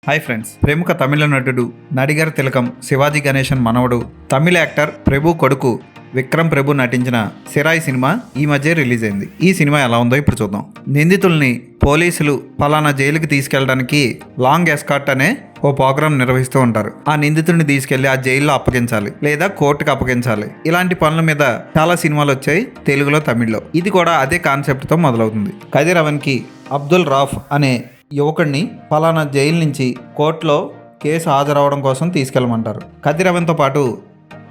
Hi friends, ప్రముఖ తమిళ నటుడు నడిగర్ తిలకం శివాజీ గణేశన్ మనవడు తమిళ యాక్టర్ ప్రభు కొడుకు విక్రమ్ ప్రభు నటించిన సిరాయి సినిమా ఈ మధ్య రిలీజ్ అయింది. ఈ సినిమా ఎలా ఉందో ఇప్పుడు చూద్దాం. నిందితుల్ని పోలీసులు పలానా జైలుకి తీసుకెళ్ళడానికి లాంగ్ ఎస్కార్ట్ అనే ఓ ప్రోగ్రాం నిర్వహిస్తూ ఉంటారు. ఆ నిందితుడిని తీసుకెళ్లి ఆ జైల్లో అప్పగించాలి లేదా కోర్టుకు అప్పగించాలి. ఇలాంటి పనుల మీద చాలా సినిమాలు వచ్చాయి, తెలుగులో తమిళ్లో. ఇది కూడా అదే కాన్సెప్ట్తో మొదలవుతుంది. కదిరవన్కి అబ్దుల్ రాఫ్ అనే యువకుడిని పలానా జైలు నుంచి కోర్టులో కేసు హాజరవడం కోసం తీసుకెళ్ళమంటారు. కదిరవన్తో పాటు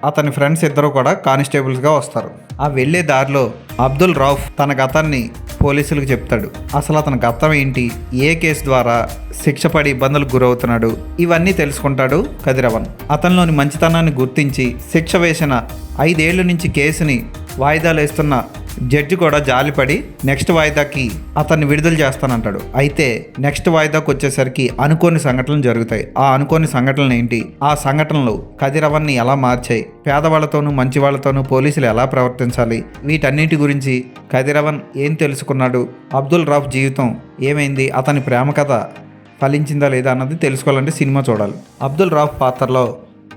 అతని ఫ్రెండ్స్ ఇద్దరు కూడా కానిస్టేబుల్స్గా వస్తారు. ఆ వెళ్ళే దారిలో అబ్దుల్ రౌఫ్ తన గతాన్ని పోలీసులకు చెప్తాడు. అసలు అతని గతం ఏంటి, ఏ కేసు ద్వారా శిక్ష పడి ఇబ్బందులకు గురవుతున్నాడు, ఇవన్నీ తెలుసుకుంటాడు కదిరవన్. అతనిలోని మంచితనాన్ని గుర్తించి శిక్ష వేసిన 5 ఏళ్ల నుంచి కేసుని వాయిదాలు వేస్తున్న జడ్జి కూడా జాలిపడి నెక్స్ట్ వాయిదాకి అతన్ని విడుదల చేస్తానంటాడు. అయితే నెక్స్ట్ వాయిదాకి వచ్చేసరికి అనుకోని సంఘటనలు జరుగుతాయి. ఆ అనుకోని సంఘటనలు ఏంటి, ఆ సంఘటనలు కదిరవన్ని ఎలా మార్చాయి, పేదవాళ్లతోనూ మంచి వాళ్ళతోనూ పోలీసులు ఎలా ప్రవర్తించాలి, వీటన్నిటి గురించి కదిరవన్ ఏం తెలుసుకున్నాడు, అబ్దుల్ రాఫ్ జీవితం ఏమైంది, అతని ప్రేమ కథ ఫలించిందా లేదా అన్నది తెలుసుకోవాలంటే సినిమా చూడాలి. అబ్దుల్ రాఫ్ పాత్రలో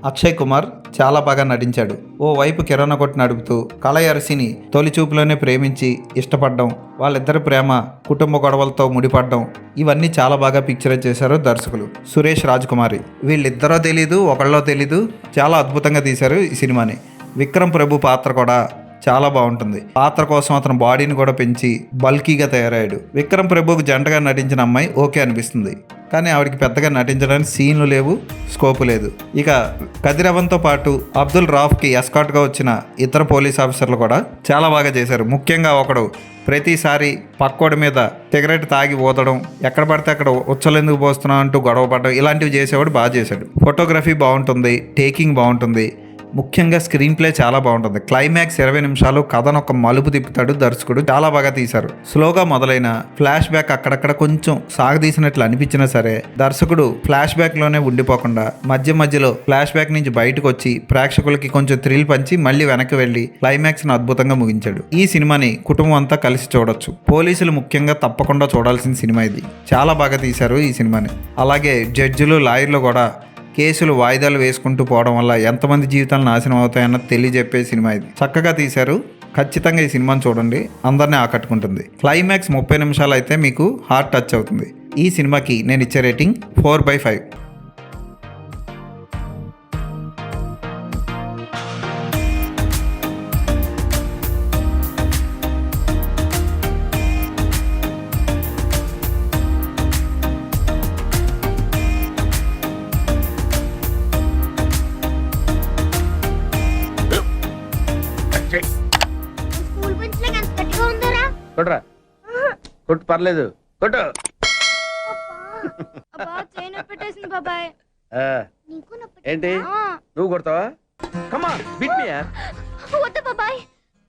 అక్షయ్ కుమార్ చాలా బాగా నటించాడు. ఓ వైపు కిరాణా కొట్టు నడుపుతూ కళయరసిని తొలి చూపులోనే ప్రేమించి ఇష్టపడడం, వాళ్ళిద్దరి ప్రేమ కుటుంబ గొడవలతో ముడిపడడం, ఇవన్నీ చాలా బాగా పిక్చరైజ్ చేశారు దర్శకులు సురేష్ రాజ్కుమారి. వీళ్ళిద్దరో తెలీదు, ఒకళ్ళో తెలీదు, చాలా అద్భుతంగా తీశారు ఈ సినిమాని. విక్రమ్ ప్రభు పాత్ర కూడా చాలా బాగుంటుంది. పాత్ర కోసం అతని బాడీని కూడా పెంచి బల్కీగా తయారయ్యాడు. విక్రమ్ ప్రభుకు జంటగా నటించిన అమ్మాయి ఓకే అనిపిస్తుంది, కానీ ఆవిడకి పెద్దగా నటించడానికి సీన్లు లేవు, స్కోపు లేదు. ఇక కదిరవన్తో పాటు అబ్దుల్ రాఫ్కి ఎస్కాట్గా వచ్చిన ఇతర పోలీస్ ఆఫీసర్లు కూడా చాలా బాగా చేశారు. ముఖ్యంగా ఒకడు ప్రతిసారి పక్కోడి మీద సిగరెట్ తాగి ఊదడం, ఎక్కడ పడితే అక్కడ ఉచ్చలెందుకు పోస్తున్నావు అంటూ గొడవ పడడం, ఇలాంటివి చేసేవాడు బాగా చేశాడు. ఫోటోగ్రఫీ బాగుంటుంది, టేకింగ్ బాగుంటుంది, ముఖ్యంగా స్క్రీన్ ప్లే చాలా బాగుంటుంది. క్లైమాక్స్ 20 నిమిషాలు కథను ఒక మలుపు తిప్పుతాడు దర్శకుడు, చాలా బాగా తీశారు. స్లోగా మొదలైన ఫ్లాష్ బ్యాక్ అక్కడక్కడ కొంచెం సాగదీసినట్లు అనిపించినా సరే దర్శకుడు ఫ్లాష్ బ్యాక్ లోనే ఉండిపోకుండా మధ్య మధ్యలో ఫ్లాష్ బ్యాక్ నుంచి బయటకు వచ్చి ప్రేక్షకులకి కొంచెం థ్రిల్ పంచి మళ్ళీ వెనక్కి వెళ్లి క్లైమాక్స్ ను అద్భుతంగా ముగించాడు. ఈ సినిమాని కుటుంబం అంతా కలిసి చూడొచ్చు. పోలీసులు ముఖ్యంగా తప్పకుండా చూడాల్సిన సినిమా ఇది. చాలా బాగా తీశారు ఈ సినిమాని. అలాగే జడ్జిలు, లాయర్లు కూడా కేసులు వాయిదాలు వేసుకుంటూ పోవడం వల్ల ఎంతమంది జీవితాలు నాశనం అవుతాయన్నది తెలియజెప్పే సినిమా ఇది. చక్కగా తీశారు. ఖచ్చితంగా ఈ సినిమాని చూడండి, అందరినీ ఆకట్టుకుంటుంది. క్లైమాక్స్ 30 నిమిషాలు అయితే మీకు హార్ట్ టచ్ అవుతుంది. ఈ సినిమాకి నేను ఇచ్చే రేటింగ్ 4/5. కొట్రా, కొట్టు, పర్లేదు, కొట్టు. ఏంటి నువ్వు కొడతావా? కమా బీట్ మీ యార్.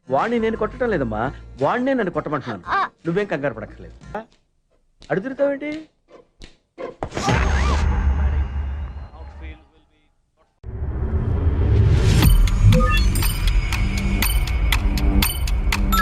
వాణ్ణి నేను కొట్టడం లేదమ్మా, వాణ్ణే నన్ను కొట్టమంటున్నాను. నువ్వేం కంగారు పడక్కర్లేదు. అడుగుతావేంటి?